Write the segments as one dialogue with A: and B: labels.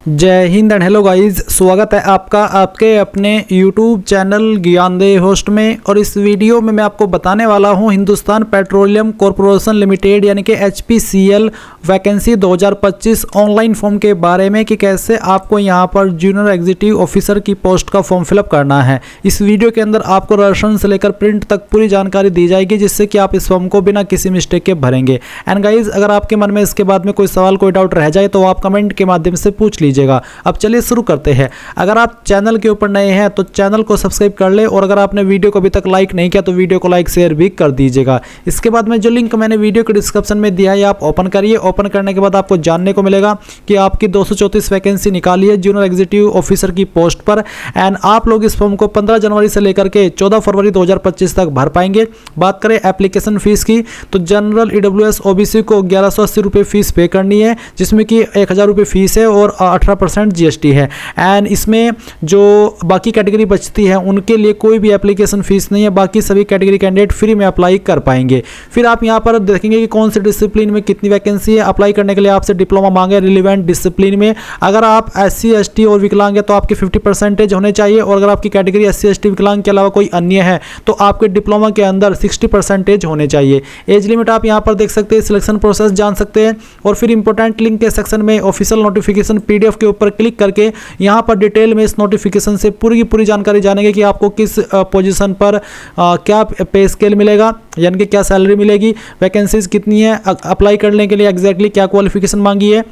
A: जय Hind and hello guys, स्वागत है आपका आपके अपने YouTube चैनल ज्ञानदेव होस्ट में। और इस वीडियो में मैं आपको बताने वाला हूं हिंदुस्तान पेट्रोलियम कॉरपोरेशन लिमिटेड यानी कि HPCL वैकेंसी 2025 ऑनलाइन फॉर्म के बारे में कि कैसे आपको यहां पर जूनियर एग्जीक्यूटिव ऑफिसर की पोस्ट का फॉर्म फिलअप करना है। इस वीडियो के अंदर आपको रजिस्ट्रेशन से लेकर प्रिंट तक पूरी जानकारी दी जाएगी, जिससे कि आप इस फॉर्म को बिना किसी मिस्टेक के भरेंगे। एंड गाइज, अगर आपके मन में इसके बाद में कोई सवाल कोई डाउट रह जाए तो आप कमेंट के माध्यम से पूछ लीजिए। अब चलिए शुरू करते हैं। अगर आप चैनल के ऊपर नए हैं तो चैनल को सब्सक्राइब कर ले, और अगर आपने वीडियो को अभी तक लाइक नहीं किया तो वीडियो को लाइक शेयर भी कर दीजिएगा। इसके बाद में जो लिंक मैंने वीडियो के डिस्क्रिप्शन में दिया है आप ओपन करिए। ओपन करने के बाद आपको जानने को मिलेगा कि आपकी 234 वैकेंसी निकाली है जूनियर एग्जीक्यूटिव ऑफिसर की पोस्ट पर। एंड आप लोग इस फॉर्म को 15 जनवरी से लेकर के 14 फरवरी 2025 तक भर पाएंगे। बात करें एप्लीकेशन फीस की तो जनरल EWS OBC को 1180 रुपये फीस पे करनी है, जिसमें कि 1000 रुपये फीस है और 18% GST है। एंड इसमें जो बाकी कैटेगरी बचती है उनके लिए कोई भी एप्लीकेशन फीस नहीं है। बाकी सभी कैटेगरी कैंडिडेट फ्री में अप्लाई कर पाएंगे। फिर आप यहां पर देखेंगे कि कौन से डिसिप्लिन में कितनी वैकेंसी है। अप्लाई करने के लिए आपसे डिप्लोमा मांगे रिलेवेंट डिसिप्लिन में। अगर आप SC ST और विकलांग है तो आपके 50% होने चाहिए, और अगर आपकी कैटेगरी SC ST विकलांग के अलावा कोई अन्य है तो आपके डिप्लोमा के अंदर 60% होने चाहिए। एज लिमिट आप यहां पर देख सकते हैं, सिलेक्शन प्रोसेस जान सकते हैं। और फिर इंपॉर्टेंट लिंक के सेक्शन में ऑफिशियल नोटिफिकेशन PDF के ऊपर क्लिक करके यहां पर डिटेल में इस नोटिफिकेशन से पूरी की पूरी जानकारी जानेंगे कि आपको किस पोजीशन पर क्या पे स्केल मिलेगा, यानी कि क्या सैलरी मिलेगी, वैकेंसीज कितनी है, अप्लाई करने के लिए एग्जैक्टली क्या क्वालिफिकेशन मांगी है,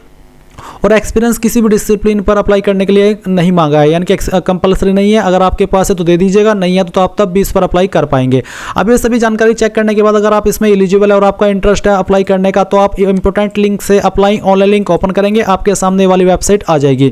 A: और एक्सपीरियंस किसी भी डिसिप्लिन पर अप्लाई करने के लिए नहीं मांगा है, यानी कि कंपलसरी नहीं है। अगर आपके पास है तो दे दीजिएगा, नहीं है तो आप तब भी इस पर अप्लाई कर पाएंगे। अब ये सभी जानकारी चेक करने के बाद अगर आप इसमें एलिजिबल है और आपका इंटरेस्ट है अप्लाई करने का, तो आप इंपॉर्टेंट लिंक से अप्लाई ऑनलाइन लिंक ओपन करेंगे, आपके सामने वाली वेबसाइट आ जाएगी।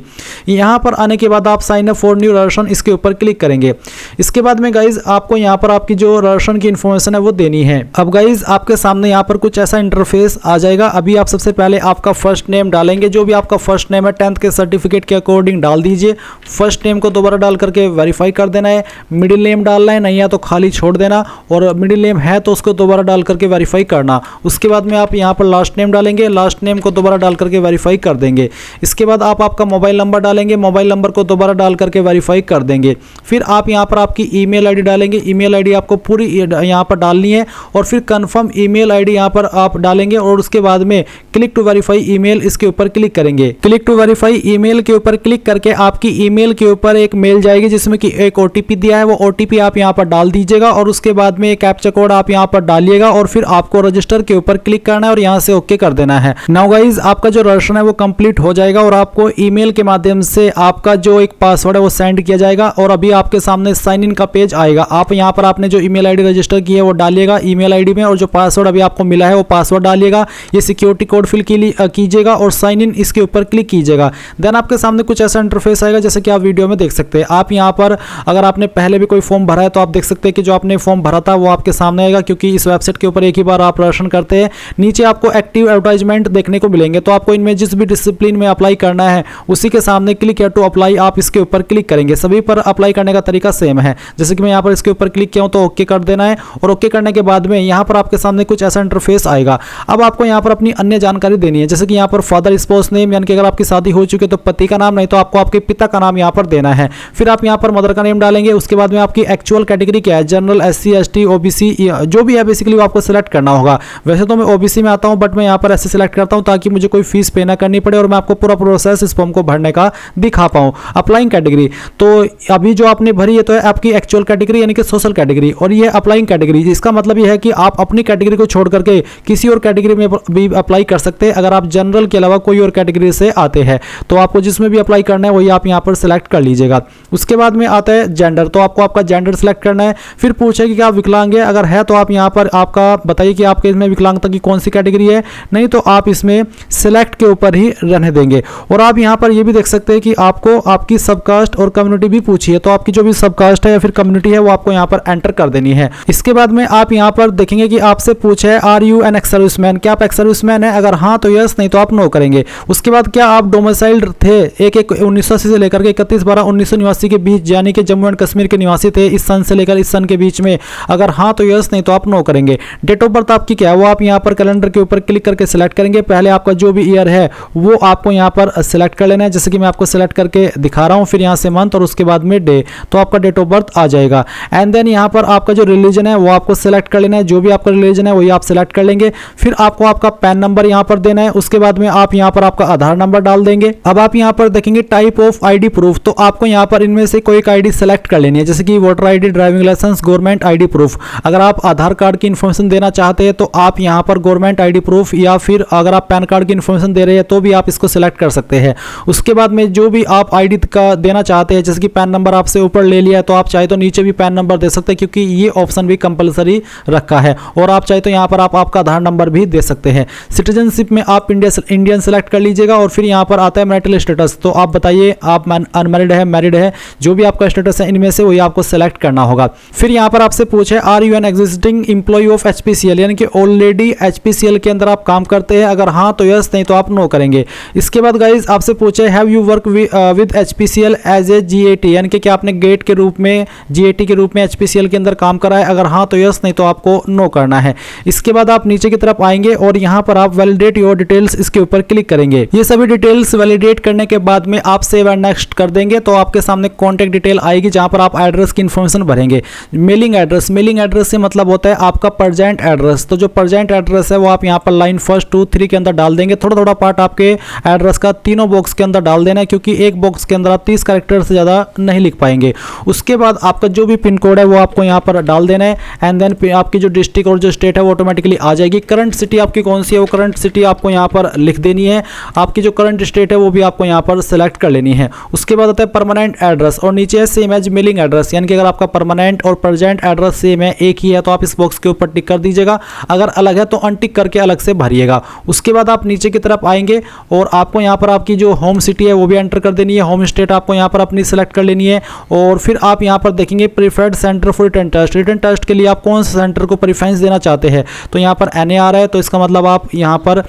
A: यहाँ पर आने के बाद आप sign up for new registration इसके ऊपर क्लिक करेंगे। इसके बाद में गाइज आपको यहाँ पर आपकी जो रजिस्ट्रेशन की इन्फॉर्मेशन है वो देनी है। अब गाइज आपके सामने यहाँ पर कुछ ऐसा इंटरफेस आ जाएगा। अभी आप सबसे पहले आपका फर्स्ट नेम डालेंगे, जो भी आपका फर्स्ट नेम है 10th के सर्टिफिकेट के अकॉर्डिंग डाल दीजिए। फर्स्ट नेम को दोबारा डाल करके वेरीफाई कर देना है। मिडिल नेम डालना है, नहीं है तो खाली छोड़ देना, और मिडिल नेम है तो उसको दोबारा डाल करके वेरीफाई करना। उसके बाद में आप यहाँ पर लास्ट नेम डालेंगे, लास्ट नेम को दोबारा डाल करके वेरीफाई कर देंगे। इसके बाद आप आपका मोबाइल नंबर डालेंगे, मोबाइल नंबर को दोबारा डाल करके वेरीफाई कर देंगे। फिर आप यहाँ पर आपकी ईमेल आईडी डालेंगे, ईमेल आईडी आपको पूरी यहाँ पर डालनी है, और फिर कंफर्म ईमेल आईडी यहाँ पर आप डालेंगे, और उसके बाद में क्लिक टू वेरीफाई ईमेल इसके ऊपर क्लिक करेंगे। क्लिक टू वेरीफाई ईमेल के ऊपर क्लिक करके आपकी ईमेल के ऊपर एक मेल जाएगी जिसमें कि एक OTP दिया है, वो OTP आप यहां पर डाल दीजिएगा, और उसके बाद में एक कैप्चा कोड आप यहां पर डालिएगा, और फिर आपको रजिस्टर के ऊपर क्लिक करना है और यहां से ओके कर देना है। नाउ गाइस, आपका जो रजिस्ट्रेशन है वो कंप्लीट हो जाएगा, और आपको ईमेल के माध्यम से आपका जो एक पासवर्ड है वो सेंड किया जाएगा, और अभी आपके सामने साइन इन का पेज आएगा। आप यहां पर आपने जो ईमेल आईडी रजिस्टर की है वो डालिएगा ईमेल आईडी में, और जो पासवर्ड अभी आपको मिला है वो पासवर्ड डालिएगा। ये सिक्योरिटी कोड फिल कीजिएगा और साइन इन इसके ऊपर क्लिक कीजिएगा। देन आपके सामने कुछ ऐसा इंटरफेस आएगा जैसे कि आप वीडियो में देख सकते हैं। आप यहां पर अगर आपने पहले भी कोई फॉर्म भरा है तो आप देख सकते हैं कि जो आपने फॉर्म भरा था वो आपके सामने आएगा, क्योंकि इस वेबसाइट के ऊपर एक ही बार आप रजिस्ट्रेशन करते हैं। नीचे आपको एक्टिव एडवर्टाइजमेंट देखने को मिलेंगे, तो आपको इनमें जिस भी डिसिप्लिन में अप्लाई करना है उसी के सामने क्लिक हियर टू अप्लाई आप इसके ऊपर क्लिक करेंगे। सभी पर अप्लाई करने का तरीका सेम है। जैसे कि मैं यहाँ पर इसके ऊपर क्लिक किया हूँ तो ओके कर देना है, और ओके करने के बाद में यहाँ पर आपके सामने कुछ ऐसा इंटरफेस आएगा। अब आपको यहाँ पर अपनी अन्य जानकारी देनी है, जैसे कि यहाँ पर फादर स्पाउस नेम, यानी कि अगर आपकी शादी हो चुकी है तो पति का नाम, नहीं तो आपको आपके पिता का नाम यहाँ पर देना है। फिर आप यहाँ पर मदर का नेम डालेंगे। उसके बाद में आपकी एक्चुअल कैटेगरी क्या है, जनरल SC ST OBC जो भी है बेसिकली वो आपको सिलेक्ट करना होगा। वैसे तो मैं OBC में आता हूँ, बट मैं यहाँ पर ऐसे सिलेक्ट करता हूँ ताकि मुझे कोई फीस पे ना करनी पड़े और मैं आपको पूरा प्रोसेस इस फॉर्म को भरने का दिखा पाऊँ। अप्लाइंग कैटेगरी तो अभी जो आपने भरी है तो है आपकी एक्चुअल कैटेगरी यानी कि सोशल कैटेगरी, और ये अप्लाइंग कैटेगरी। इसका मतलब ये है कि आप अपनी कैटेगरी को छोड़ करके किसी और कैटेगरी में भी अप्लाई कर सकते हैं। अगर आप जनरल के अलावा कोई और कैटेगरी से आते हैं तो आपको जिसमें भी अप्लाई करना है वही आप यहाँ पर सिलेक्ट कर लीजिएगा। उसके बाद में आता है जेंडर, तो आपको आपका जेंडर सिलेक्ट करना है। फिर पूछेगी कि आप विकलांग है, अगर है तो आप यहाँ पर आपका बताइए कि आपके इसमें विकलांगता की कौन सी कैटेगरी है, नहीं तो आप इसमें सिलेक्ट के ऊपर ही रहने देंगे। और आप यहाँ पर ये भी देख सकते हैं कि आपको आपकी सबकास्ट और कम्युनिटी भी पूछी है, तो आपकी जो भी सबकास्ट है या फिर कम्युनिटी है वो आपको यहाँ पर एंटर कर देनी है। इसके बाद में आप यहाँ पर देखेंगे कि आपसे पूछे are you an ex serviceman, क्या आप एक्स सर्विसमैन है, अगर हाँ तो यस, नहीं तो आप नो करेंगे। उसके उसके बाद क्या आप डोमिसाइल्ड थे 1/1/1980 से लेकर के 31/12/1989 के बीच, यानी कि जम्मू एंड कश्मीर के निवासी थे इस सन से लेकर इस सन के बीच में? अगर हाँ तो यस, नहीं तो आप नो करेंगे। डेट ऑफ बर्थ आपकी क्या है वो आप यहाँ पर कैलेंडर के ऊपर क्लिक करके सिलेक्ट करेंगे। पहले आपका जो भी ईयर है वो आपको यहाँ पर सिलेक्ट कर लेना है, जैसे कि मैं आपको सिलेक्ट करके दिखा रहा हूँ। फिर यहाँ से मंथ और उसके बाद में डे, तो आपका डेट ऑफ बर्थ आ जाएगा। एंड देन यहाँ पर आपका जो रिलीजन है वो आपको सिलेक्ट कर लेना है, जो भी आपका रिलीजन है वही आप सिलेक्ट कर लेंगे। फिर आपको आपका पैन नंबर यहाँ पर देना है, उसके बाद में आप यहाँ पर आपका आधार नंबर डाल देंगे। अब आप यहाँ पर देखेंगे टाइप ऑफ आईडी प्रूफ, तो आपको यहाँ पर इनमें से कोई एक आईडी सेलेक्ट कर लेनी है, जैसे कि voter ID, driving licence, government ID proof. अगर आप आधार कार्ड की इन्फॉर्मेशन देना चाहते हैं तो आप यहाँ पर गवर्नमेंट आईडी प्रूफ, या फिर अगर आप पैन कार्ड की इन्फॉर्मेशन दे रहे हैं तो भी आप इसको सिलेक्ट कर सकते हैं। उसके बाद में जो भी आप आईडी का देना चाहते हैं, जैसे कि पैन नंबर आपसे ऊपर ले लिया है तो आप चाहे तो नीचे भी पैन नंबर दे सकते हैं, क्योंकि ये ऑप्शन भी कंपलसरी रखा है। और आप चाहे तो यहाँ पर आप आपका आधार नंबर भी दे सकते हैं। सिटीजनशिप में आप इंडियन सेलेक्ट कर लीजिएगा। और फिर यहाँ पर आता है मैरिटल स्टेटस, तो आप बताइए आप अनमैरिड है, मैरिड है, जो भी आपका स्टेटस है इनमें से वही आपको सेलेक्ट करना होगा। फिर यहाँ पर आपसे पूछे are you an existing employee of HPCL, यानी कि ऑलरेडी एचपीसीएल के अंदर आप काम करते हैं? अगर हाँ तो यस, नहीं तो आप नो करेंगे। इसके बाद गाइज आपसे पूछे have you work with HPCL as a GAT, यानी कि क्या आपने गेट के रूप में, जीएटी के रूप में एचपीसीएल के अंदर काम करा है? अगर हाँ तो यस, नहीं तो आपको नो करना है। इसके बाद आप नीचे की तरफ आएंगे और यहाँ पर आप वैलिडेट योर डिटेल्स इसके ऊपर क्लिक करेंगे। ये सभी डिटेल्स वैलिडेट करने के बाद में आप सेव एंड नेक्स्ट कर देंगे, तो आपके सामने कॉन्टैक्ट डिटेल आएगी जहां पर आप एड्रेस की इन्फॉर्मेशन भरेंगे। मेलिंग एड्रेस से मतलब होता है आपका प्रेजेंट एड्रेस, तो जो प्रेजेंट एड्रेस है वो आप यहाँ पर लाइन 1, 2, 3 के अंदर डाल देंगे। थोड़ा थोड़ा पार्ट आपके एड्रेस का तीनों बॉक्स के अंदर डाल देना है, क्योंकि एक बॉक्स के अंदर आप 30 कैरेक्टर से ज़्यादा नहीं लिख पाएंगे। उसके बाद आपका जो भी पिन कोड है वो आपको यहाँ पर डाल देना है। एंड देन आपकी जो डिस्ट्रिक्ट और जो स्टेट है वो ऑटोमेटिकली आ जाएगी। करंट सिटी आपकी कौन सी है वो करंट सिटी आपको यहाँ पर लिख देनी है। आपकी जो करंट स्टेट है वो भी आपको यहाँ पर सेलेक्ट कर लेनी है। उसके बाद आता है परमानेंट एड्रेस, और नीचे है सेम एज मेलिंग एड्रेस, यानी कि अगर आपका परमानेंट और प्रेजेंट एड्रेस सेम है, एक ही है, तो आप इस बॉक्स के ऊपर टिक कर दीजिएगा। अगर अलग है तो अनटिक करके अलग से भरिएगा। उसके बाद आप नीचे की तरफ आएंगे और आपको यहाँ पर आपकी जो होम सिटी है वो भी एंटर कर देनी है। होम स्टेट आपको यहाँ पर अपनी सेलेक्ट कर लेनी है। और फिर आप यहाँ पर देखेंगे preferred centre for written test. Written test के लिए आप कौन सा सेंटर को प्रेफरेंस देना चाहते हैं? तो यहाँ पर एनए आ रहा है, तो इसका मतलब आप यहाँ पर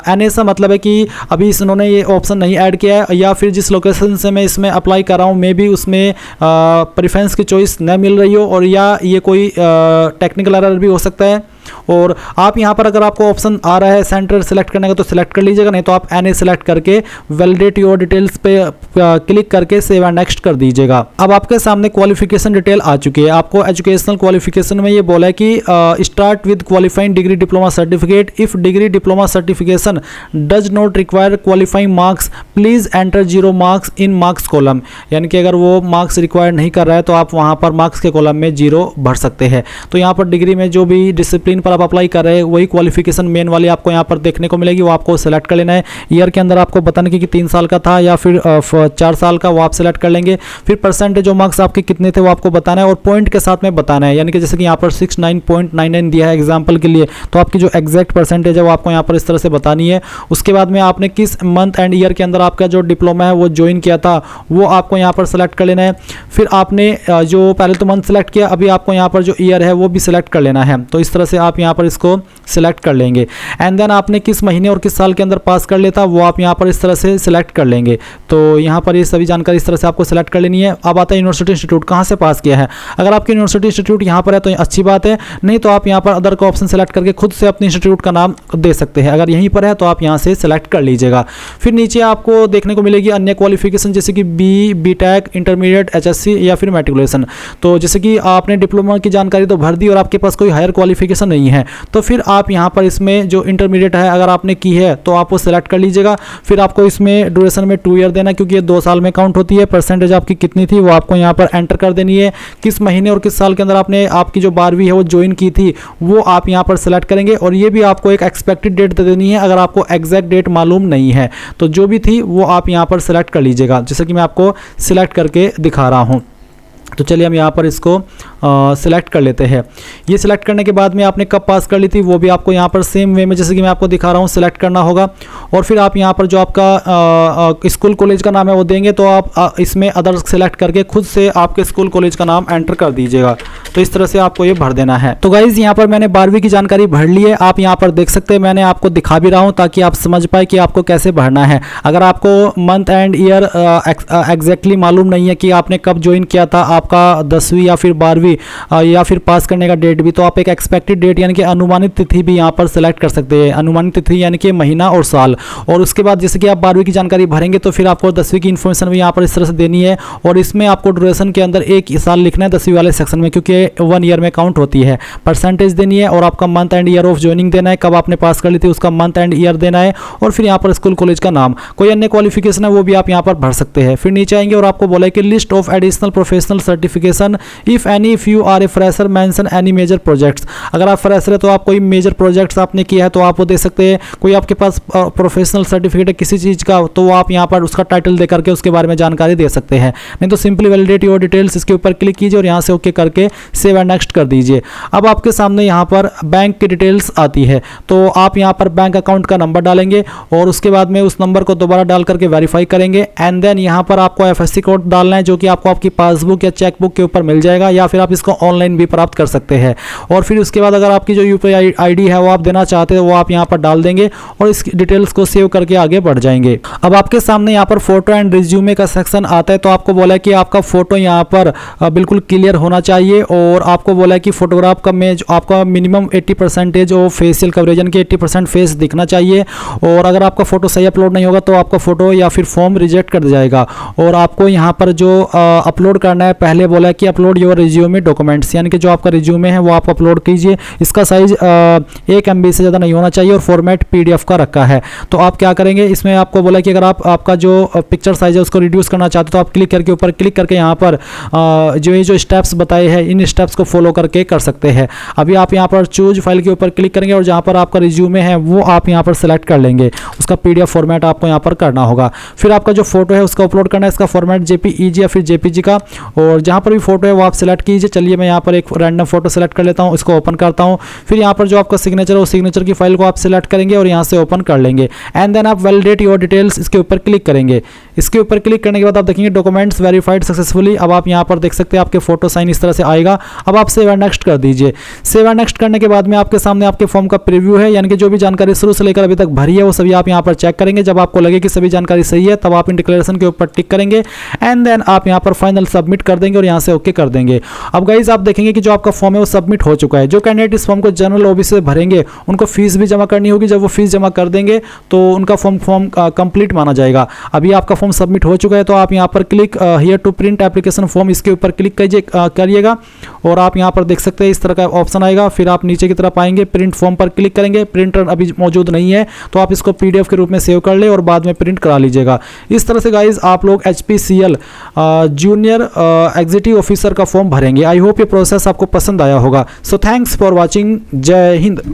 A: एनए से मतलब है कि अभी इन्होंने ये ऑप्शन नहीं ऐड किया है, या फिर जिस लोकेशन से मैं इसमें अप्लाई कर रहा हूँ मे भी उसमें प्रेफरेंस की चॉइस न मिल रही हो, और या ये कोई टेक्निकल एरर भी हो सकता है। और आप यहाँ पर अगर आपको ऑप्शन आ रहा है सेंटर सेलेक्ट करने का तो सिलेक्ट कर लीजिएगा, नहीं तो आप एनए सेलेक्ट करके वैलिडेट योर डिटेल्स पे क्लिक करके सेव एंड नेक्स्ट कर दीजिएगा। अब आपके सामने क्वालिफिकेशन डिटेल आ चुकी है। आपको एजुकेशनल क्वालिफिकेशन में ये बोला है कि start with qualifying degree diploma certificate. If degree diploma certification does not require qualifying marks please enter 0 marks in marks column, यानी कि अगर वो मार्क्स रिक्वायर नहीं कर रहा है तो आप वहाँ पर मार्क्स के कॉलम में 0 भर सकते हैं। तो यहाँ पर डिग्री में जो भी डिसिप्लिन पर आप अप्लाई कर रहे हैं वही क्वालिफिकेशन मेन वाली आपको यहाँ पर देखने को मिलेगी, वो आपको सेलेक्ट कर लेना है। ईयर के अंदर आपको बताने की कि 3 साल का था या फिर 4 साल का, वो आप सेलेक्ट कर लेंगे। फिर परसेंटेज जो मार्क्स आपके कितने थे वो आपको बताना है और पॉइंट के साथ में बताना है, यानी कि जैसे कि यहाँ पर 69.99 दिया है एग्जाम्पल के लिए, तो आपकी जो एग्जैक्ट परसेंटेज है वो आपको यहाँ पर इस तरह से बतानी है। उसके बाद में आपने किस मंथ एंड ईयर के अंदर आपका जो डिप्लोमा है वो ज्वाइन किया था वो आपको यहाँ पर सेलेक्ट कर लेना है। फिर आपने जो पहले तो मंथ सेलेक्ट किया, अभी आपको यहाँ पर जो ईयर है वो भी सिलेक्ट कर लेना है। तो इस तरह से आप यहाँ पर इसको सिलेक्ट कर लेंगे। एंड देन आपने किस महीने और किस साल के अंदर पास कर लेता वो आप यहाँ पर इस तरह से सिलेक्ट कर लेंगे। तो यहाँ पर ये सभी जानकारी इस तरह से आपको सिलेक्ट कर लेनी है। अब आता है यूनिवर्सिटी इंस्टीट्यूट, कहाँ से पास किया है। अगर आपकी यूनिवर्सिटी इंस्टीट्यूट यहाँ पर है तो अच्छी बात है, नहीं तो आप यहाँ पर अदर का ऑप्शन सेलेक्ट करके खुद से अपने इंस्टीट्यूट का नाम दे सकते हैं। अगर यहीं पर है तो आप यहाँ से सिलेक्ट कर लीजिएगा। फिर नीचे आपको देखने को मिलेगी अन्य क्वालिफिकेशन, जैसे कि बी टेक, इंटरमीडिएट, एचएससी या फिर मैट्रिकुलेशन। तो जैसे कि आपने डिप्लोमा की जानकारी तो भर दी और आपके पास कोई हायर क्वालिफिकेशन नहीं है, तो फिर आप यहाँ पर इसमें जो इंटरमीडिएट है अगर आपने की है तो आप वो सेलेक्ट कर लीजिएगा। फिर आपको इसमें ड्यूरेशन में 2 ईयर देना, क्योंकि ये 2 साल में काउंट होती है। परसेंटेज आपकी कितनी थी वो आपको यहाँ पर एंटर कर देनी है। किस महीने और किस साल के अंदर आपने आपकी जो 12वीं है वो ज्वाइन की थी वो आप यहाँ पर सेलेक्ट करेंगे, और ये भी आपको एक एक्सपेक्टेड डेट दे देनी है। अगर आपको एग्जैक्ट डेट मालूम नहीं है तो जो भी थी वो आप यहाँ पर सेलेक्ट कर लीजिएगा, जैसे कि मैं आपको सिलेक्ट करके दिखा रहा हूँ। तो चलिए हम यहाँ पर इसको सिलेक्ट कर लेते हैं। ये सिलेक्ट करने के बाद में आपने कब पास कर ली थी वो भी आपको यहाँ पर सेम वे में जैसे कि मैं आपको दिखा रहा हूँ सिलेक्ट करना होगा। और फिर आप यहाँ पर जो आपका स्कूल कॉलेज का नाम है वो देंगे, तो आप इसमें अदर्स सेलेक्ट करके खुद से आपके स्कूल कॉलेज का नाम एंटर कर दीजिएगा। तो इस तरह से आपको ये भर देना है। तो गाइज़ यहाँ पर मैंने 12वीं की जानकारी भर ली है, आप यहाँ पर देख सकते हैं, मैंने आपको दिखा भी रहा हूँ ताकि आप समझ पाए कि आपको कैसे भरना है। अगर आपको मंथ एंड ईयर एग्जैक्टली मालूम नहीं है कि आपने कब ज्वाइन किया था, आपका 10वीं या फिर 12वीं या फिर पास करने का डेट भी, तो आप एक एक्सपेक्टेड डेट यानी कि अनुमानित तिथि भी यहाँ पर सेलेक्ट कर सकते हैं। अनुमानित तिथि यानी कि महीना और साल। और उसके बाद जैसे कि आप 12वीं की जानकारी भरेंगे तो फिर आपको 10वीं की इन्फॉर्मेशन भी यहाँ पर इस तरह से देनी है। और इसमें आपको ड्यूरेशन के अंदर 1 साल लिखना है 10वीं वाले सेक्शन में, क्योंकि 1 ईयर में काउंट होती है। परसेंटेज देनी है और आपका month and year of joining देना है, कब आपने पास कर ली थी उसका मंथ एंड ईयर देना है। और फिर यहाँ पर स्कूल कॉलेज का नाम, कोई अन्य क्वालिफिकेशन है वो भी आप यहाँ पर भर सकते हैं। फिर नीचे आएंगे और आपको बोला है कि list of additional professional certification if any, if you are a fresher mention any major projects. अगर आप फ्रेशर है तो आप कोई मेजर प्रोजेक्ट्स आपने किया है तो आप वो दे सकते हैं। कोई आपके पास प्रोफेशनल सर्टिफिकेट है किसी चीज़ का तो आप यहाँ पर उसका टाइटल दे करके उसके बारे में जानकारी दे सकते हैं। नहीं तो सिंपली वैलिडेट योर डिटेल्स, इसके ऊपर क्लिक कीजिए और यहाँ से ओके करके सेव एंड नेक्स्ट कर दीजिए। अब आपके सामने यहाँ पर बैंक की डिटेल्स आती है, तो आप यहाँ पर बैंक अकाउंट का नंबर डालेंगे और उसके बाद में उस नंबर को दोबारा डाल करके वेरीफाई करेंगे। एंड देन यहाँ पर आपको एफएससी कोड डालना है, जो कि आपको आपकी पासबुक या चेकबुक के ऊपर मिल जाएगा, या फिर आप इसको ऑनलाइन भी प्राप्त कर सकते हैं। और फिर उसके बाद अगर आपकी जो यूपीआई आईडी है वो आप देना चाहते हो वो आप यहाँ पर डाल देंगे और इस डिटेल्स को सेव करके आगे बढ़ जाएंगे। अब आपके सामने यहाँ पर फोटो एंड रिज्यूमे का सेक्शन आता है, तो आपको बोला है कि आपका फोटो यहाँ पर बिल्कुल क्लियर होना चाहिए। और आपको बोला है कि फोटोग्राफ का में आपका मिनिमम 80% ऑफ फेशियल कवरेज यानी कि 80% फेस दिखना चाहिए। और अगर आपका फोटो सही अपलोड नहीं होगा तो आपका फोटो या फिर फॉर्म रिजेक्ट कर दिया जाएगा। और आपको यहाँ पर जो अपलोड करना है, पहले बोला है कि अपलोड योर रिज्यूमे डॉक्यूमेंट्स, यानी कि जो आपका रिज्यूमे है वो आप अपलोड कीजिए। इसका साइज 1 MB से ज़्यादा नहीं होना चाहिए और फॉर्मेट PDF का रखा है। तो आप क्या करेंगे, इसमें आपको बोला कि अगर आपका जो पिक्चर साइज है उसको रिड्यूस करना चाहते हो तो आप क्लिक करके ऊपर क्लिक करके यहाँ पर जो स्टेप्स बताए हैं इन स्टेप्स को फॉलो करके कर सकते हैं। अभी आप यहाँ पर चूज फाइल के ऊपर क्लिक करेंगे और जहाँ पर आपका रिज्यूमे है वो आप यहाँ पर सेलेक्ट कर लेंगे। उसका PDF फॉर्मेट आपको यहाँ पर करना होगा। फिर आपका जो फोटो है उसका अपलोड करना है, इसका फॉर्मेट JPEG या फिर JPG का। और जहाँ पर भी फोटो है वो आप सेलेक्ट कीजिए। चलिए मैं यहाँ पर एक रैंडम फोटो सेलेक्ट कर लेता हूँ, इसको ओपन करता हूँ। फिर यहाँ पर जो आपका सिग्नेचर है वो सिग्नेचर की फाइल को आप सेलेक्ट करेंगे और यहाँ से ओपन कर लेंगे। एंड देन आप वैलिडेट योर डिटेल्स इसके ऊपर क्लिक करेंगे। इसके ऊपर क्लिक करने के बाद आप देखेंगे डॉक्यूमेंट्स वेरीफाइड सक्सेसफुली। अब आप यहाँ पर देख सकते हैं आपके फोटो साइन इस तरह से आएगा। अब आप सेव एंड नेक्स्ट कर दीजिए। सेव एंड नेक्स्ट करने के बाद में आपके सामने आपके फॉर्म का प्रीव्यू है, यानी कि जो भी जानकारी शुरू से लेकर अभी तक भरी है वो सभी आप यहाँ पर चेक करेंगे। जब आपको लगे कि सभी जानकारी सही है तब आप इन डिक्लेरेशन के ऊपर टिक करेंगे एंड देन आप यहाँ पर फाइनल सबमिट कर देंगे और यहाँ से ओके कर देंगे। अब गाइज आप देखेंगे कि जो आपका फॉर्म है वो सबमिट हो चुका है। जो कैंडिडेट इस फॉर्म को जनरल OBC से भरेंगे उनको फीस भी जमा करनी होगी। जब वो फीस जमा कर देंगे तो उनका फॉर्म कंप्लीट माना जाएगा। अभी आपका फॉर्म सबमिट हो चुका है तो आप यहाँ पर click here to print application form, इसके ऊपर क्लिक करिएगा और आप यहाँ पर देख सकते हैं इस तरह का ऑप्शन आएगा। फिर आप नीचे की तरफ आएंगे, प्रिंट फॉर्म पर क्लिक करेंगे। प्रिंटर अभी मौजूद नहीं है तो आप इसको PDF के रूप में सेव कर ले और बाद में प्रिंट करा लीजिएगा। इस तरह से गाइज आप लोग HPCL जूनियर एग्जीक्यूटिव ऑफिसर का फॉर्म भरेंगे। आई होप ये प्रोसेस आपको पसंद आया होगा। So thanks for watching. जय हिंद।